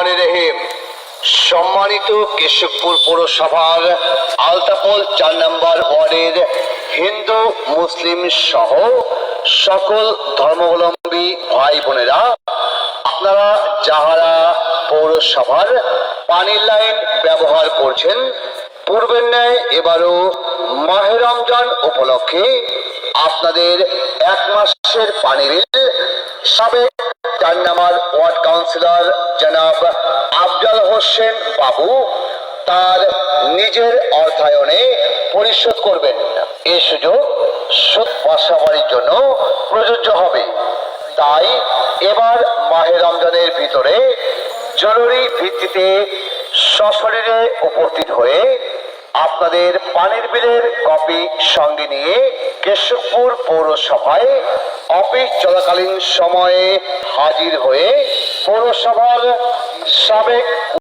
रहमान रहीम। সম্মানিত কেশবপুর পৌরসভার আলতাপোল 4 নম্বর ওয়ার্ডের হিন্দু মুসলিম সহ সকল ধর্মাবলম্বী ভাই বোনেরা, আপনারা যাহারা পৌরসভার পানির লাইন ব্যবহার করছেন, পূর্বের ন্যায় এবারও মাহে রমজান উপলক্ষে আপনাদের 1 মাসের পানি বিল সাবেক 4 নম্বর ওয়ার্ড কাউন্সিলর জনাব আফজাল হোসেন বাবু তার নিজের অর্থায়নে পরিশোধ করবেন। এই সুযোগ সুদ বাসাবাড়ির জন্য প্রযোজ্য হবে। তাই এবার মাহে রমজানের ভিতরে জরুরি ভিত্তিতে সশরীরে উপস্থিত হয়ে আপনাদের পানির বিলের কপি সঙ্গে নিয়ে কেশবপুর পৌরসভায় অফিস চলাকালীন সময়ে হাজির হয়ে পৌরসভার সাবেক